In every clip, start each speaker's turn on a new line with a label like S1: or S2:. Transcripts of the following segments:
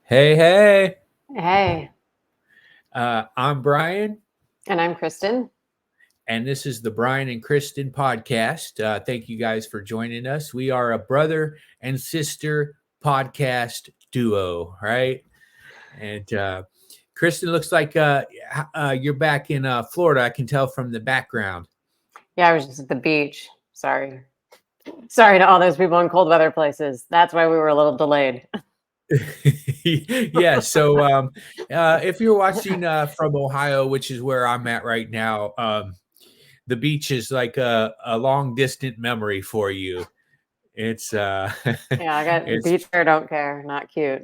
S1: Hey, hey.
S2: Hey,
S1: I'm Brian,
S2: and I'm Kristen.
S1: and this is the Brian and Kristen podcast. Thank you guys for joining us. We are a brother and sister podcast duo, right? And Kristen, looks like you're back in Florida. I can tell from the background.
S2: Yeah, I was just at the beach. Sorry. Sorry to all those people in cold weather places. That's why we were a little delayed.
S1: Yeah, so if you're watching from Ohio, which is where I'm at right now, the beach is like a long distant memory for you. It's
S2: Yeah, I got
S1: it's
S2: beach hair, don't care. Not cute.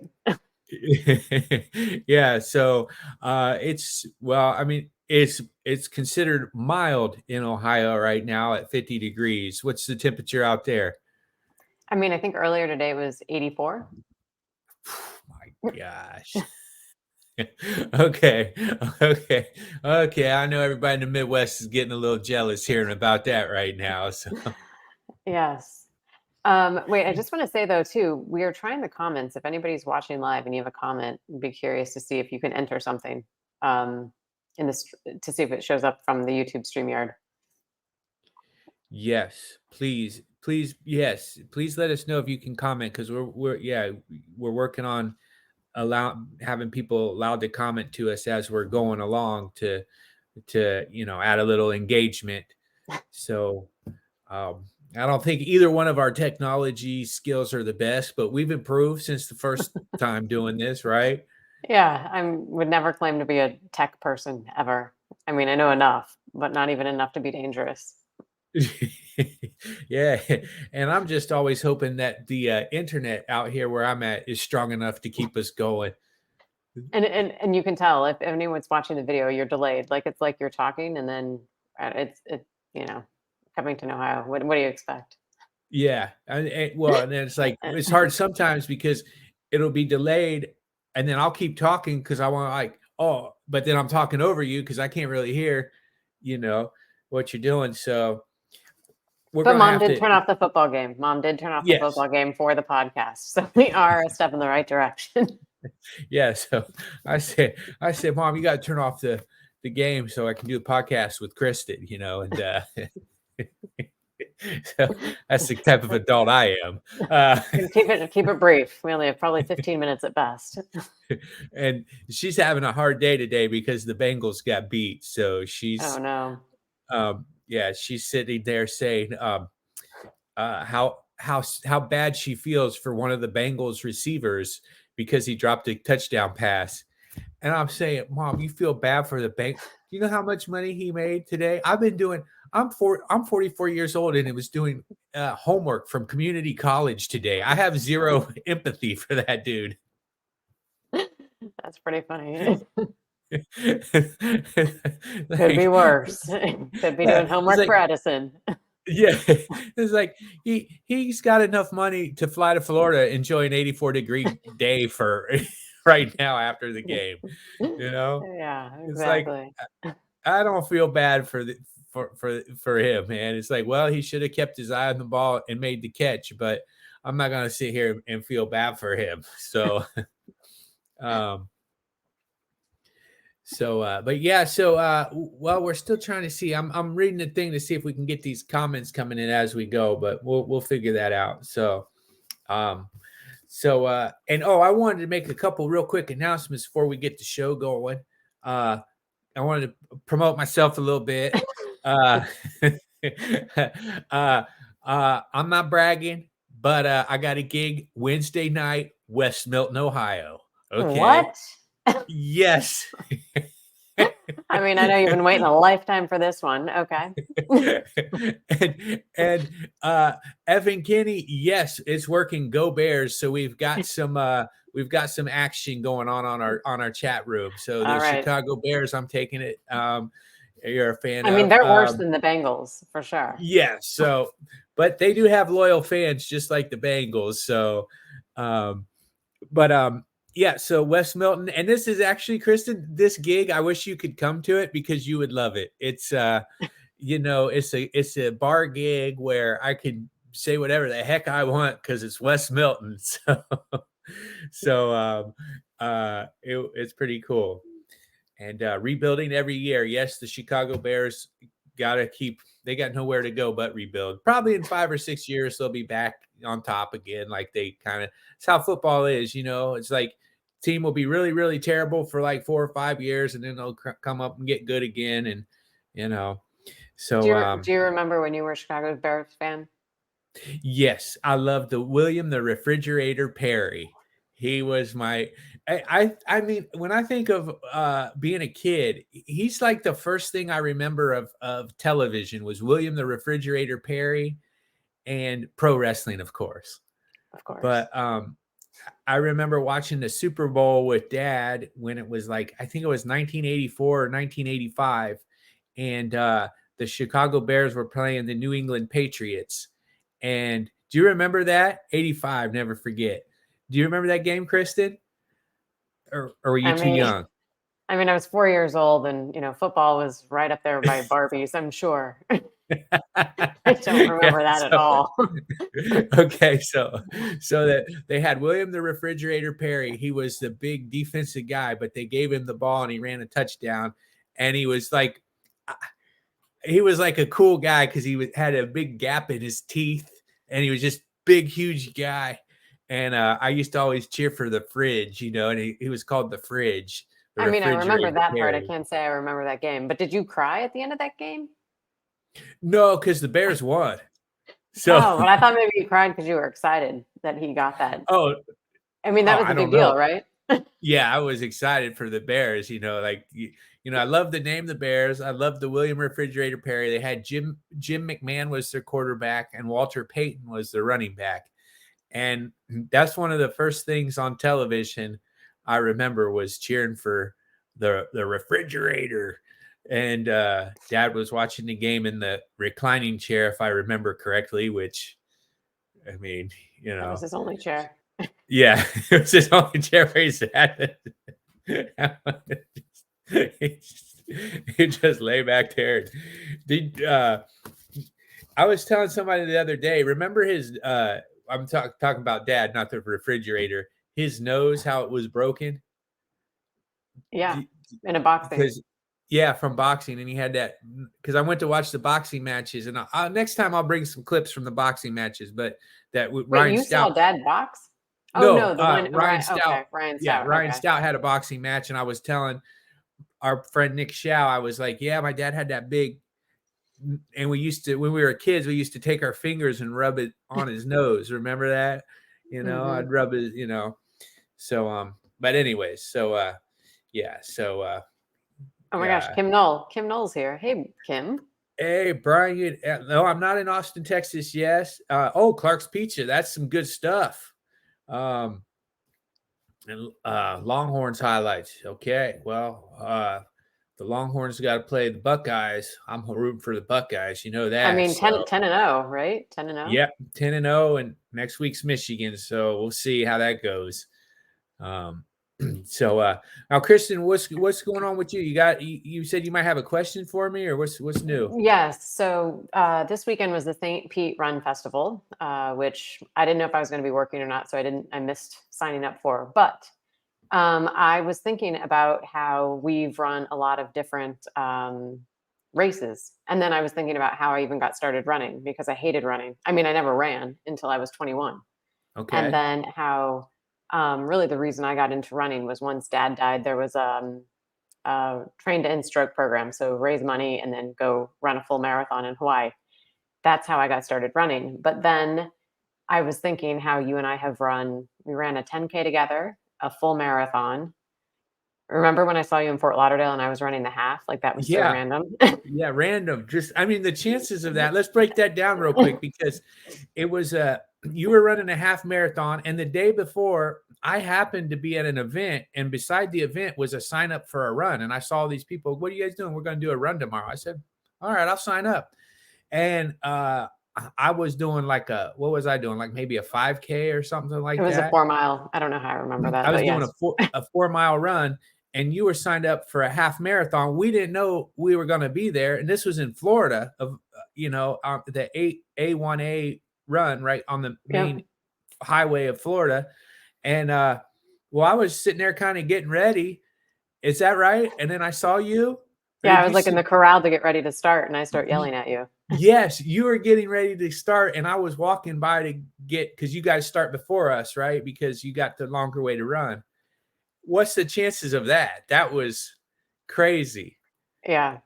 S1: yeah, so I mean it's considered mild in Ohio right now at 50 degrees. What's the temperature out there?
S2: I mean, I think earlier today was 84.
S1: My gosh. Okay, okay, okay. I know everybody in the Midwest is getting a little jealous hearing about that right now. So
S2: Yes. Wait, I just want to say though, too, we are trying the comments. If anybody's watching live and you have a comment, I'd be curious to see if you can enter something um, in this to see if it shows up from the YouTube StreamYard.
S1: yes, please, yes, please let us know if you can comment because we're working on having people allowed to comment to us as we're going along to add a little engagement. So I don't think either one of our technology skills are the best, but we've improved since the first time doing this, right?
S2: Yeah, I would never claim to be a tech person ever. I mean, I know enough, but not even enough to be dangerous.
S1: Yeah, and I'm just always hoping that the internet out here where I'm at is strong enough to keep us going.
S2: And you can tell if anyone's watching the video, you're delayed. Like it's like you're talking and then it's you know coming to Ohio. What do you expect?
S1: Yeah, and then it's like it's hard sometimes because it'll be delayed, and then I'll keep talking because I want like, oh, but then I'm talking over you because I can't really hear, you know, what you're doing. So we're
S2: But
S1: gonna
S2: mom
S1: have
S2: did
S1: to,
S2: turn off the football game. Mom did turn off the
S1: yes,
S2: football game for the podcast, so we are a step in the right direction.
S1: yeah. So I said, Mom, you got to turn off the game so I can do a podcast with Kristen, and so that's the type of adult I am.
S2: Keep it brief. We only have probably 15 minutes at best.
S1: And she's having a hard day today because the Bengals got beat. So
S2: Oh no.
S1: yeah, she's sitting there saying how bad she feels for one of the Bengals receivers because he dropped a touchdown pass. And I'm saying, Mom, you feel bad for the bank. You know how much money he made today? I'm 44 years old and it was doing homework from community college today. I have zero empathy for that dude.
S2: That's pretty funny. Could be
S1: Like,
S2: worse. Could be
S1: yeah,
S2: doing
S1: it's
S2: homework for
S1: like,
S2: Edison.
S1: yeah, it's like he's got enough money to fly to Florida, enjoy an 84-degree day for right now after the game. You know,
S2: Yeah,
S1: it's like
S2: exactly.
S1: I don't feel bad for him, man. It's like, well, he should have kept his eye on the ball and made the catch, but I'm not gonna sit here and feel bad for him. So, um, but yeah, well, we're still trying to see. I'm reading the thing to see if we can get these comments coming in as we go, but we'll figure that out. Um, and I wanted to make a couple real quick announcements before we get the show going. Uh, I wanted to promote myself a little bit. Uh, uh, I'm not bragging, but I got a gig Wednesday night, West Milton, Ohio. Okay.
S2: What?
S1: Yes.
S2: I mean, I know you've been waiting a lifetime for this one. Okay.
S1: and Evan Kinney, yes, it's working. Go Bears! So we've got some action going on our chat room. So
S2: All
S1: the
S2: right.
S1: Chicago Bears, I'm taking it. You're a fan
S2: I mean,
S1: of.
S2: they're worse than the Bengals for sure.
S1: Yeah. So, but they do have loyal fans, just like the Bengals. So, um, but yeah, so West Milton, and this is actually, Kristen, this gig, I wish you could come to it because you would love it. It's it's a bar gig where I could say whatever the heck I want because it's West Milton. So So it's pretty cool. And rebuilding every year. Yes, the Chicago Bears gotta keep. They got nowhere to go but rebuild. Probably in 5 or 6 years they'll be back on top again. Like they kind of. It's how football is. It's like team will be really really terrible for like 4 or 5 years, and then they'll come up and get good again. And you know,
S2: Do
S1: so
S2: you do you remember when you were a Chicago Bears fan?
S1: yes, I love the William the Refrigerator Perry. He was my I mean, when I think of being a kid, he's like the first thing I remember of television was William the Refrigerator Perry and pro wrestling, of course.
S2: Of course.
S1: But I remember watching the Super Bowl with dad when it was like I think it was 1984 or 1985, and the Chicago Bears were playing the New England Patriots. And do you remember that? 85, never forget. Do you remember that game, Kristen? Or were you
S2: I
S1: too
S2: mean,
S1: young?
S2: I mean, I was 4 years old, and football was right up there by Barbies. I'm sure. I don't
S1: Yeah,
S2: remember that at
S1: so
S2: all.
S1: okay, so that they had William the Refrigerator Perry. He was the big defensive guy, but they gave him the ball and he ran a touchdown. And he was like a cool guy because had a big gap in his teeth, and he was just big, huge guy. And I used to always cheer for the fridge, and he was called the fridge, the
S2: I mean, I remember
S1: refrigerator
S2: that part. I
S1: Perry.
S2: can't say I remember that game. But did you cry at the end of that game?
S1: No, because the Bears won. So,
S2: Oh, but I thought maybe you cried because you were excited that he got that.
S1: oh,
S2: I mean, that was
S1: I
S2: a big
S1: don't
S2: deal,
S1: know.
S2: right?
S1: Yeah, I was excited for the Bears. I love the name the Bears. I love the William Refrigerator Perry. They had Jim McMahon was their quarterback, and Walter Payton was the running back. And that's one of the first things on television I remember was cheering for the refrigerator. And dad was watching the game in the reclining chair, if I remember correctly, which I mean,
S2: That was his only chair.
S1: yeah, it was his only chair where he sat. he just lay back there. Did I was telling somebody the other day, remember his I'm talking about dad, not the refrigerator. His nose, how it was broken.
S2: Yeah, in a boxing.
S1: Because yeah, from boxing, and he had that because I went to watch the boxing matches, and next time I'll bring some clips from the boxing matches. But that
S2: Wait,
S1: Ryan
S2: you saw
S1: Stout,
S2: Dad box? Oh
S1: no,
S2: no, the one
S1: Ryan
S2: Ryan.
S1: Stout,
S2: Okay, Ryan
S1: yeah,
S2: Stout.
S1: Ryan
S2: Okay.
S1: Stout had a boxing match, and I was telling our friend Nick Shaw, I was like, yeah, my dad had that big, and we used to when we were kids, we used to take our fingers and rub it on his nose. Remember that?
S2: Hmm.
S1: I'd rub it, So but anyways, so yeah, so
S2: Oh my gosh,
S1: yeah.
S2: Kim Knoll's here. Hey, Kim.
S1: Hey, Brian. No, I'm not in Austin, Texas. Yes. Clark's Pizza. That's some good stuff. Um, and Longhorns highlights. Okay. Well, the Longhorns got to play the Buckeyes. I'm rooting for the Buckeyes. You know
S2: I
S1: that.
S2: mean,
S1: So,
S2: 10-0, right? 10-0.
S1: yep, 10-0, and next week's Michigan. So we'll see how that goes. Um, so now, Kristen, what's going on with you? You said you might have a question for me, or what's new?
S2: Yes. So this weekend was the St. Pete Run Festival, which I didn't know if I was going to be working or not, so I missed signing up for. But I was thinking about how we've run a lot of different races, and then I was thinking about how I even got started running because I hated running. I mean, I never ran until I was 21, and
S1: Okay.
S2: then how really the reason I got into running was once Dad died. There was train to end stroke program. So raise money and then go run a full marathon in Hawaii. That's how I got started running. But then I was thinking how you and I have we ran a 10K together, a full marathon. Remember when I saw you in Fort Lauderdale and I was running the half? Like that was so
S1: Yeah.
S2: random.
S1: Yeah, random. Just, I mean, the chances of that. Let's break that down real quick because it was you were running a half marathon, and the day before, I happened to be at an event, and beside the event was a sign up for a run, and I saw these people. What are you guys doing? We're going to do a run tomorrow. I said, all right, I'll sign up. And I was doing what was I doing? Like maybe a 5K or something
S2: It
S1: like
S2: was a
S1: that.
S2: 4 mile. I don't know how I remember that,
S1: I was
S2: but
S1: doing
S2: yes.
S1: a 4 mile run, and you were signed up for a half marathon. We didn't know we were going to be there, and this was in Florida. The A1A run right on the main
S2: Yep.
S1: highway of Florida, And well, I was sitting there kind of getting ready. Is that right? And then I saw you, or
S2: Yeah,
S1: did
S2: I was
S1: you
S2: like in
S1: see?
S2: the corral to get ready to start, and I start yelling at you.
S1: Yes, you were getting ready to start, and I was walking by to get, because you guys start before us, right? Because you got the longer way to run. What's the chances of that? That was crazy.
S2: Yeah.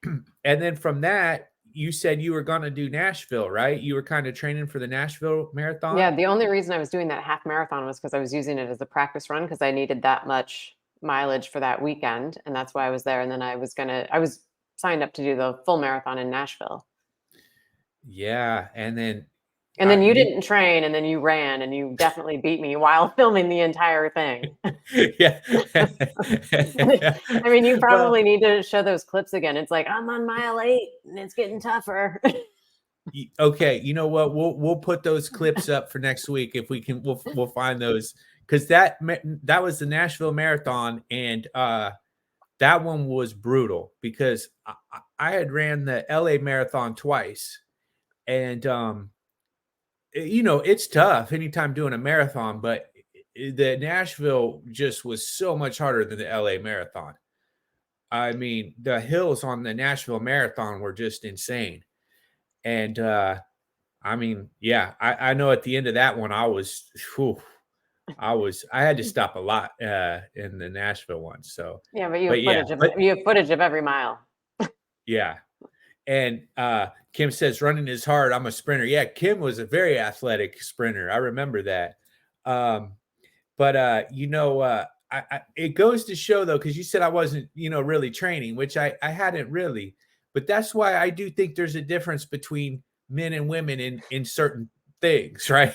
S1: And then from that, you said you were going to do Nashville, right? You were kind of training for the Nashville
S2: Yeah,
S1: marathon.
S2: the only reason I was doing that half marathon was because I was using it as a practice run because I needed that much mileage for that weekend, and that's why I was there. And then I was signed up to do the full marathon in Nashville.
S1: Yeah, and then
S2: And then you
S1: you,
S2: didn't train, and then you ran, and you definitely beat me while filming the entire thing.
S1: yeah.
S2: I mean, you
S1: Well,
S2: probably need to show those clips again. It's like, I'm on mile 8 and it's getting tougher.
S1: okay, you know what? We'll put those clips up for next week if we can. We'll find those, because that was the Nashville Marathon, and that one was brutal because I had ran the LA Marathon twice, and you know, it's tough anytime doing a marathon, but the Nashville just was so much harder than the LA Marathon. I mean, the hills on the Nashville Marathon were just insane. And I mean, yeah, I know at the end of that one, whew, I had to stop a lot in the Nashville one. So,
S2: Yeah,
S1: but yeah,
S2: you have footage of every mile.
S1: yeah. And Kim says running is hard. I'm a sprinter. Yeah, Kim was a very athletic sprinter. I remember that. Um, but you know, it goes to show though, because you said I wasn't, you know, really training, which I hadn't really. But that's why I do think there's a difference between men and women in certain things, right?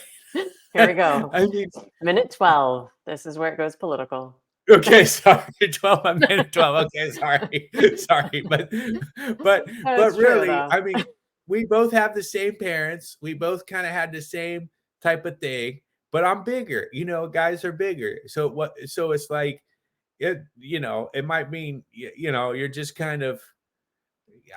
S2: Here we go.
S1: I mean,
S2: Minute 12. This is where it goes political.
S1: okay, sorry, 12, a minute 12. Okay, sorry. Sorry, but
S2: Oh,
S1: but
S2: it's true
S1: really,
S2: though.
S1: I mean, we both have the same parents. We both kind of had the same type of thing, but I'm bigger. You know, guys are bigger. So it's like it, you know, it might mean you know, you're just kind of,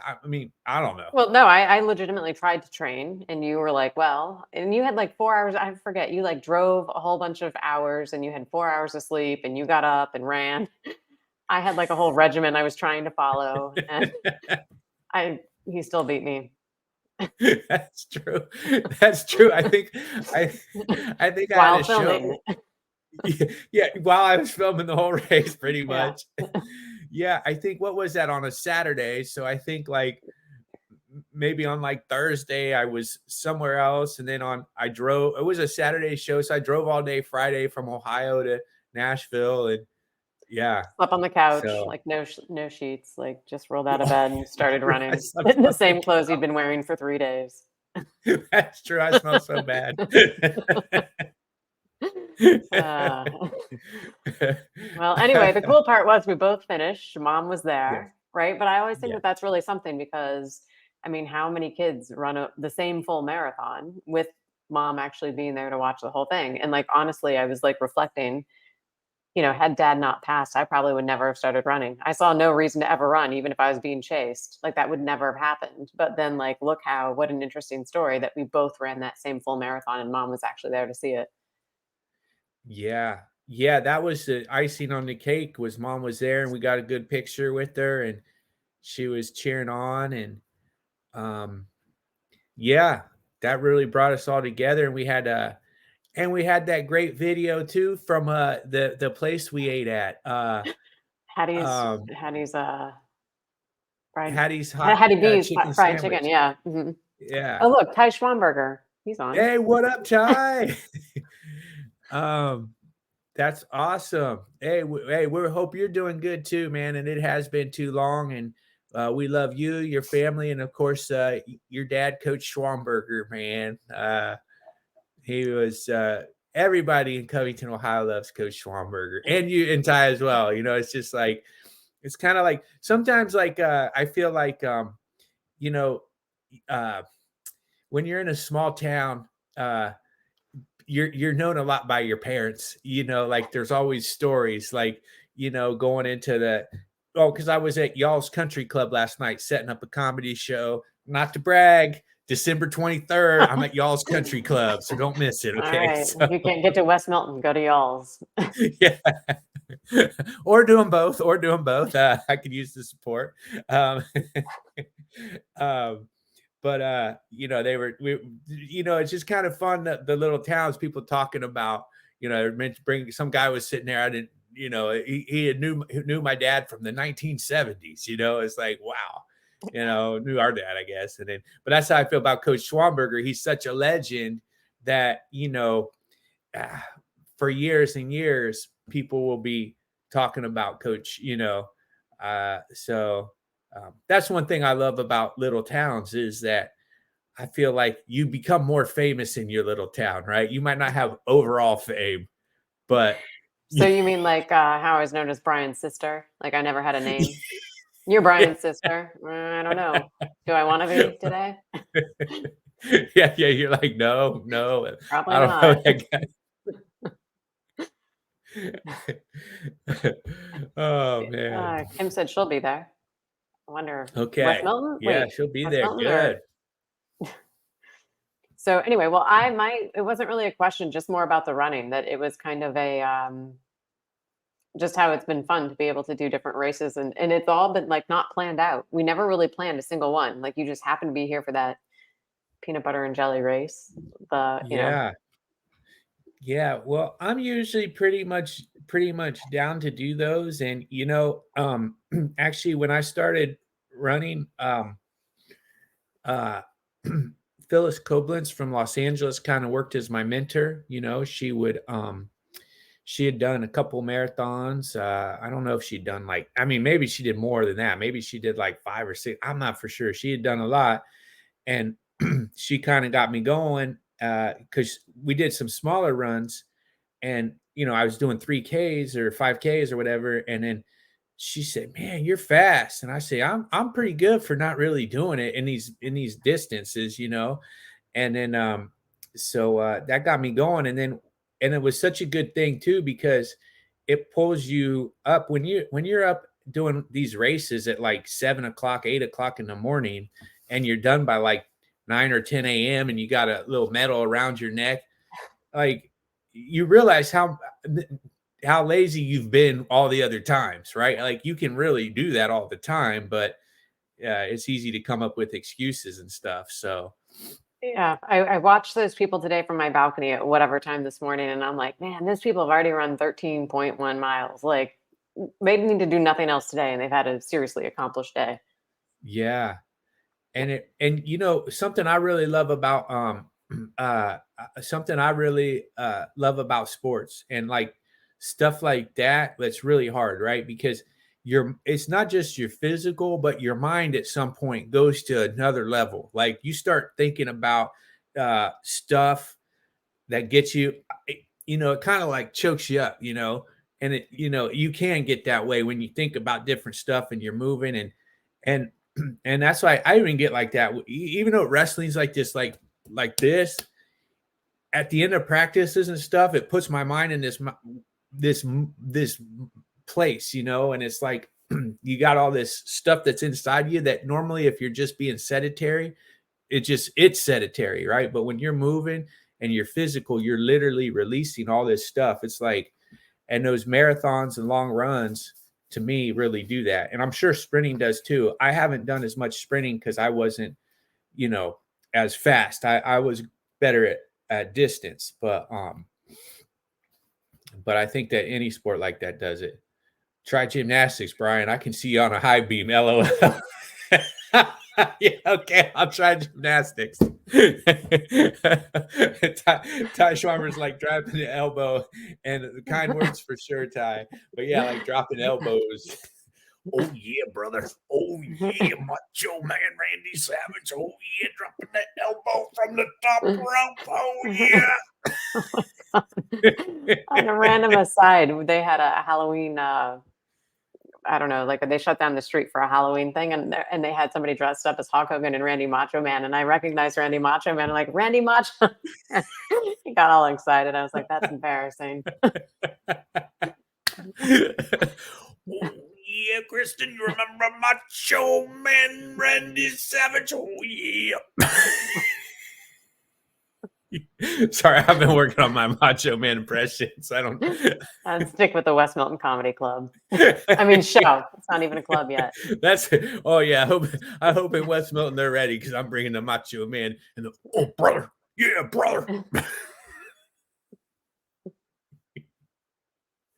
S1: I mean, I don't know.
S2: Well, no, I legitimately tried to train, and you were like, well, and you had like 4 hours. I forget, you like drove a whole bunch of hours and you had 4 hours of sleep and you got up and ran. I had like a whole regimen I was trying to follow, and he still beat me.
S1: That's true. That's true. I I think I had
S2: While
S1: a show.
S2: filming.
S1: Yeah, yeah, while I was filming the whole race, pretty
S2: Yeah.
S1: much. Yeah, I think what was that on a Saturday? So I think like maybe on like Thursday I was somewhere else, and then on I drove. It was a Saturday show, so I drove all day Friday from Ohio to Nashville, and yeah.
S2: Slept on the couch,
S1: So
S2: like no sheets, like just rolled out of bed and started
S1: I
S2: running
S1: slept
S2: in the
S1: on the
S2: same clothes you'd
S1: couch.
S2: been wearing for 3 days.
S1: That's true. I smell so bad.
S2: Uh, well, anyway, the cool part was we both finished. Mom was
S1: Yes.
S2: there, right? But I always think
S1: Yeah.
S2: that that's really something because, I mean, how many kids run the same full marathon with mom actually being there to watch the whole thing? And like, honestly, I was like reflecting, had dad not passed, I probably would never have started running. I saw no reason to ever run, even if I was being chased. Like, that would never have happened. But then, like, look what an interesting story that we both ran that same full marathon and mom was actually there to see it.
S1: Yeah. Yeah, that was the icing on the cake, was mom was there and we got a good picture with her and she was cheering on, and um yeah, that really brought us all together, and we had that great video too from the place we ate at. Um
S2: Hattie's fried
S1: Hattie's hot
S2: Hattie B's
S1: chicken
S2: fried chicken.
S1: sandwich.
S2: Yeah. Mhm.
S1: Yeah.
S2: Oh, look, Ty Schwamberger. He's on.
S1: Hey, what up, Ty? um That's awesome. Hey, hey, we hope you're doing good too, man. And it has been too long. And we love you, your family, and of course, your dad, Coach Schwamberger, man. He was everybody in Covington, Ohio, loves Coach Schwamberger, and you and Ty as well. You know, it's just like it's kind of like sometimes, like I feel like you know, uh, when you're in a small town. You're known a lot by your parents, you know, like there's always stories like, you know, going into because I was at y'all's country club last night setting up a comedy show, not to brag, December 23rd, I'm at y'all's country club, so don't miss it.
S2: All
S1: Okay.
S2: right.
S1: So
S2: If you can't get to West Milton, go to y'all's.
S1: yeah. Or do them both, I could use the support. Um, um, but it's just kind of fun that the little towns, people talking about, meant to bring, some guy was sitting there, I didn't, he knew my dad from the 1970s. It's like, wow, knew our dad, I guess. And then, but that's how I feel about Coach Schwamberger. He's such a legend that, ah, for years and years, people will be talking about Coach, that's one thing I love about little towns, is that I feel like you become more famous in your little town, right? You might not have overall fame, but
S2: So you mean like how I was known as Brian's sister? Like I never had a name. You're Brian's sister. I don't know. Do I want to be today?
S1: yeah, you're like, no,
S2: Probably
S1: I don't know
S2: not.
S1: that guy. Oh man.
S2: Kim said she'll be there. I wonder, West
S1: Okay.
S2: Milton?
S1: Yeah,
S2: Wait,
S1: she'll be
S2: West
S1: there.
S2: Milton or
S1: Good.
S2: so anyway, well, it wasn't really a question, just more about the running, that it was kind of a just how it's been fun to be able to do different races, and it's all been like not planned out. We never really planned a single one. Like you just happened to be here for that peanut butter and jelly race.
S1: Yeah. Yeah. Well, I'm usually pretty much down to do those. And actually when I started running, uh Phyllis Koblenz from Los Angeles kind of worked as my mentor. She had done a couple marathons. I don't know if she'd done, like, I mean, maybe she did more than that. Maybe she did like 5 or 6. I'm not for sure. She had done a lot. And she kind of got me going, because we did some smaller runs. And I was doing 3Ks or 5Ks or whatever. And then she said, "Man, you're fast." And I say, I'm pretty good for not really doing it in these distances. And then that got me going. And it was such a good thing too, because it pulls you up when you're up doing these races at like 7 o'clock, 8 o'clock in the morning, and you're done by like 9 or 10 a.m. and you got a little medal around your neck. Like, you realize how lazy you've been all the other times, right? Like, you can really do that all the time, but it's easy to come up with excuses and stuff. So
S2: Yeah, I watched those people today from my balcony at whatever time this morning, and I'm like, man, those people have already run 13.1 miles. Like, they need to do nothing else today, and they've had a seriously accomplished day.
S1: yeah. And something I really love about love about sports and like stuff like that, that's really hard, right? Because it's not just your physical, but your mind at some point goes to another level. Like, you start thinking about stuff that gets you, it kind of like chokes you up. And you can get that way when you think about different stuff and you're moving, and and that's why I even get like that. Even though wrestling's like this, like this, at the end of practices and stuff, it puts my mind in this place, and it's like you got all this stuff that's inside you that normally, if you're just being sedentary, it's sedentary, right? But when you're moving and you're physical, you're literally releasing all this stuff. It's like, and those marathons and long runs, to me, really do that. And I'm sure sprinting does too. I haven't done as much sprinting because I wasn't, as fast. I was better at distance, but I think that any sport like that does it. Try gymnastics, Brian. I can see you on a high beam. LOL. Yeah, okay. I'll try gymnastics. Ty Schwammer's like dropping the elbow, and the kind words for sure, Ty. But yeah, like dropping elbows. Oh yeah, brother. Oh yeah, Macho Man Randy Savage. Oh yeah, dropping that elbow from the top rope. Oh
S2: On a
S1: yeah.
S2: random aside, they had a Halloween. I don't know, like they shut down the street for a Halloween thing, and they had somebody dressed up as Hulk Hogan and Randy Macho Man, and I recognized Randy Macho Man. I'm like, Randy Macho. He got all excited. I was like, that's embarrassing.
S1: Oh yeah, Kristen, you remember Macho Man Randy Savage? Oh yeah. Sorry, I've been working on my Macho Man impressions. I don't.
S2: I'd stick with the West Milton Comedy Club. I mean, show. It's not even a club yet.
S1: That's. Oh yeah. I hope in West Milton they're ready because I'm bringing the Macho Man and the. Oh brother, yeah, brother.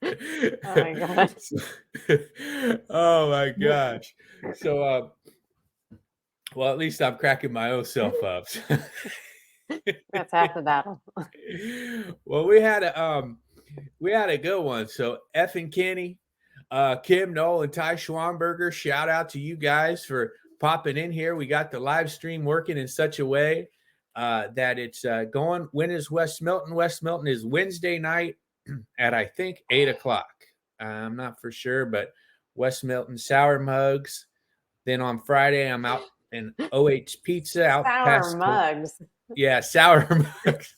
S2: Oh my god.
S1: Oh my gosh. So, well, at least I'm cracking my own self up.
S2: That's half the battle.
S1: Well, we had a good one. So F and Kenny, Kim, Noel, and Ty Schwanberger, shout out to you guys for popping in here. We got the live stream working in such a way that it's going. When is West Milton? West Milton is Wednesday night at I think 8:00. I'm not for sure, but West Milton Sour Mugs. Then on Friday, I'm out in OH Pizza out
S2: Sour
S1: past.
S2: mugs.
S1: Yeah, Sour Mugs.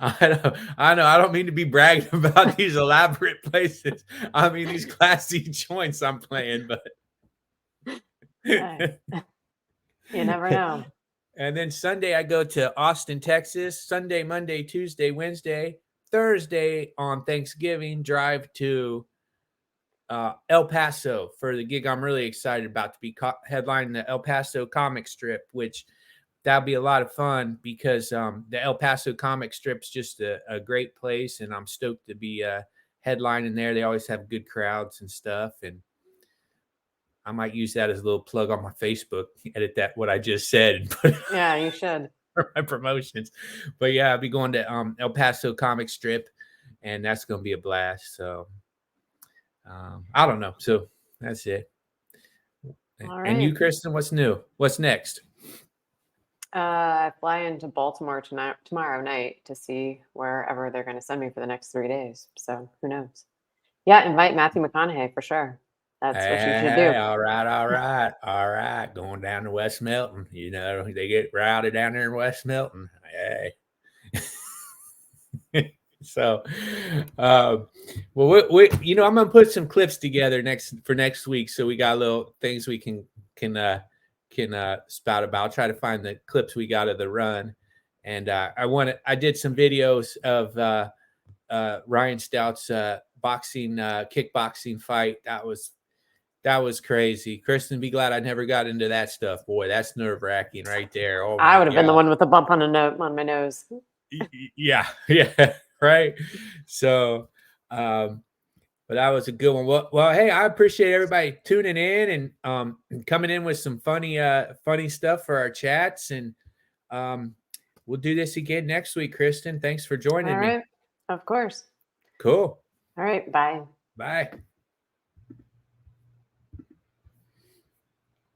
S1: I know. I don't mean to be bragging about these elaborate places. I mean these classy joints I'm playing, but
S2: Hey, you never know.
S1: And then Sunday I go to Austin, Texas. Sunday, Monday, Tuesday, Wednesday, Thursday on Thanksgiving, drive to El Paso for the gig I'm really excited about to be headlining the El Paso comic strip, which that'll be a lot of fun because the El Paso comic strip's just a great place, and I'm stoked to be headlining there. They always have good crowds and stuff, and I might use that as a little plug on my Facebook. Edit that what I just said and put it
S2: Yeah, you should.
S1: for my promotions. But yeah, I'll be going to El Paso comic strip, and that's going to be a blast. So I don't know. So that's it.
S2: All
S1: And you,
S2: right.
S1: Kristen, what's new? What's next?
S2: I fly into Baltimore tomorrow night to see wherever they're going to send me for the next 3 days. So who knows? Yeah, invite Matthew McConaughey for sure. That's what you should do.
S1: Hey, all right. Going down to West Milton. You know, they get rowdy down there in West Milton. Hey. So, well, I'm gonna put some clips together next week, so we got little things we can spout about. I'll try to find the clips we got of the run, and I did some videos of Ryan Stout's kickboxing fight. That was crazy. Kristen, be glad I never got into that stuff. Boy, that's nerve wracking right there. Oh
S2: I
S1: my
S2: would have been the
S1: God.
S2: one with the bump on my nose.
S1: Yeah, right. So, but that was a good one. Well, hey, I appreciate everybody tuning in and coming in with some funny stuff for our chats, and we'll do this again next week. Kristen, thanks for joining
S2: All
S1: me.
S2: right. Of course.
S1: Cool.
S2: All right. Bye.
S1: Bye.